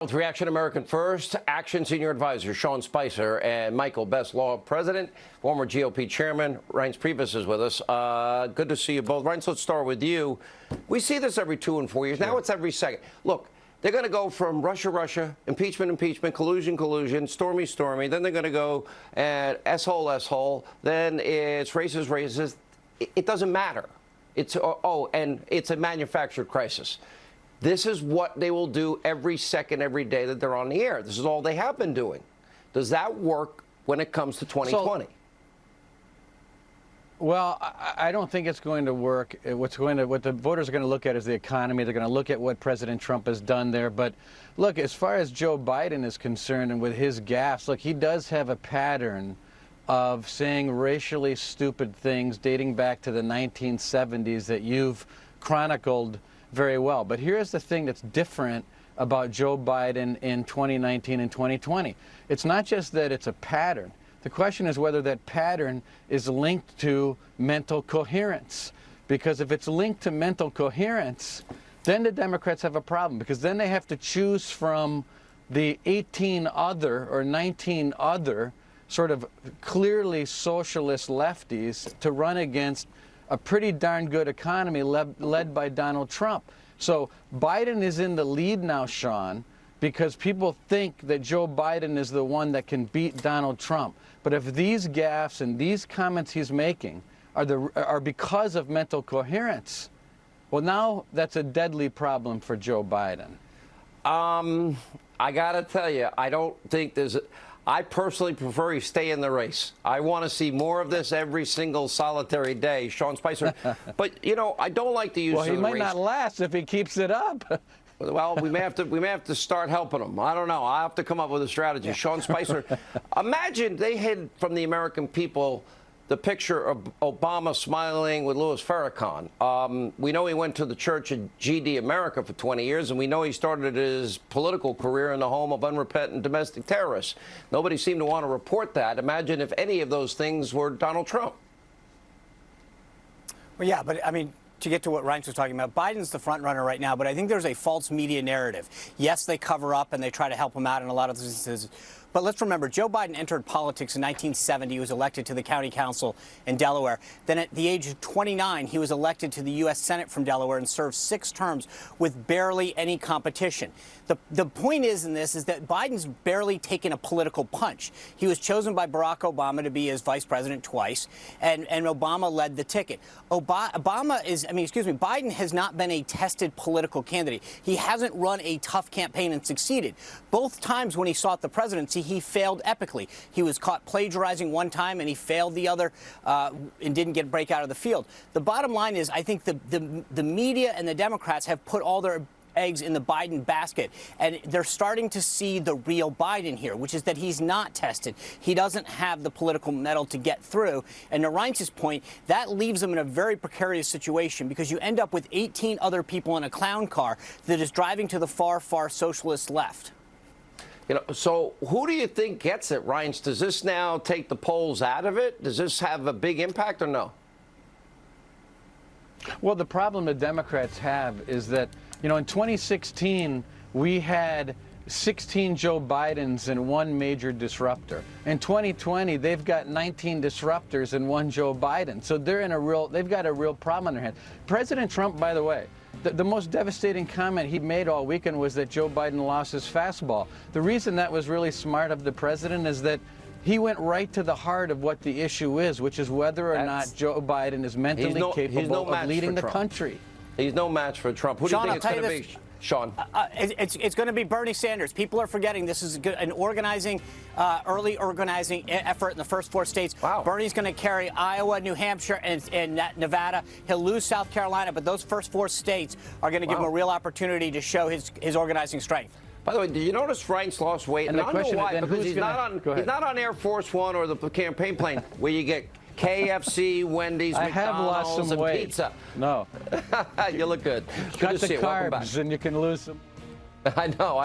With Reaction American First, Action Senior Advisor Sean Spicer and Michael Best, Law President, former GOP Chairman Reince Priebus is with us. Good to see you both. Reince, let's start with you. We see this every 2 and 4 years. Now it's every second. Look, they're going to go from Russia, impeachment, collusion, stormy. Then they're going to go at S-hole. Then it's racist. It doesn't matter. And it's a manufactured crisis. This is what they will do every second, every day that they're on the air. This is all they have been doing. Does that work when it comes to 2020? Well, I don't think it's going to work. What the voters are going to look at is the economy. They're going to look at what President Trump has done there. But look, as far as Joe Biden is concerned and with his gaffes, look, he does have a pattern of saying racially stupid things dating back to the 1970s that you've chronicled very well. But here's the thing that's different about Joe Biden in 2019 and 2020. It's not just that it's a pattern. The question is whether that pattern is linked to mental coherence. Because if it's linked to mental coherence, then the Democrats have a problem, because then they have to choose from the 18 other or 19 other sort of clearly socialist lefties to run against a pretty darn good economy led by Donald Trump. So Biden is in the lead now, Sean, because people think that Joe Biden is the one that can beat Donald Trump. But if these gaffes and these comments he's making are because of mental coherence, well, now that's a deadly problem for Joe Biden. I got to tell you, I don't think I personally prefer you stay in the race. I want to see more of this every single solitary day, Sean Spicer. But, you know, I don't like to use the race. Well, he might not last if he keeps it up. Well, we may have to start helping him. I don't know. I have to come up with a strategy. Yeah. Sean Spicer, imagine they hid from the American people the picture of Obama smiling with Louis Farrakhan. We know he went to the church at GD America for 20 years, and we know he started his political career in the home of unrepentant domestic terrorists. Nobody seemed to want to report that. Imagine if any of those things were Donald Trump. Well, yeah, but I mean, to get to what Reince was talking about, Biden's the front runner right now, but I think there's a false media narrative. Yes, they cover up and they try to help him out in a lot of instances. But let's remember, Joe Biden entered politics in 1970. He was elected to the county council in Delaware. Then at the age of 29, he was elected to the U.S. Senate from Delaware and served 6 terms with barely any competition. The point is in this is that Biden's barely taken a political punch. He was chosen by Barack Obama to be his vice president twice, and Obama led the ticket. Biden has not been a tested political candidate. He hasn't run a tough campaign and succeeded. Both times when he sought the presidency, he failed epically. He was caught plagiarizing one time and he failed the other and didn't break out of the field. The bottom line is, I think the media and the Democrats have put all their eggs in the Biden basket, and they're starting to see the real Biden here, which is that he's not tested. He doesn't have the political mettle to get through. And to Reince's point, that leaves him in a very precarious situation, because you end up with 18 other people in a clown car that is driving to the far, far socialist left. You know, so who do you think gets it, Reince? Does this now take the polls out of it? Does this have a big impact or no? Well, the problem the Democrats have is that, you know, in 2016, we had 16 Joe Bidens and 1 major disruptor. In 2020, they've got 19 disruptors and 1 Joe Biden. So they've got a real problem on their hands. President Trump, by the way, the most devastating comment he made all weekend was that Joe Biden lost his fastball. The reason that was really smart of the president is that he went right to the heart of what the issue is, which is whether or not Joe Biden is mentally capable of leading the country. He's no match for Trump. Who do you think it's going to be, Sean? It's going to be Bernie Sanders. People are forgetting this is an early organizing effort in the first 4 states. Wow. Bernie's going to carry Iowa, New Hampshire, and Nevada. He'll lose South Carolina, but those first 4 states are going to give him a real opportunity to show his organizing strength. By the way, did you notice Reince lost weight? And I don't know why, because he's not on Air Force One or the campaign plane where you get KFC, Wendy's, I have lost McDonald's, some and weight. pizza. No. You look good. Cut Good to the see you. Welcome back. carbs and you can lose some. I know.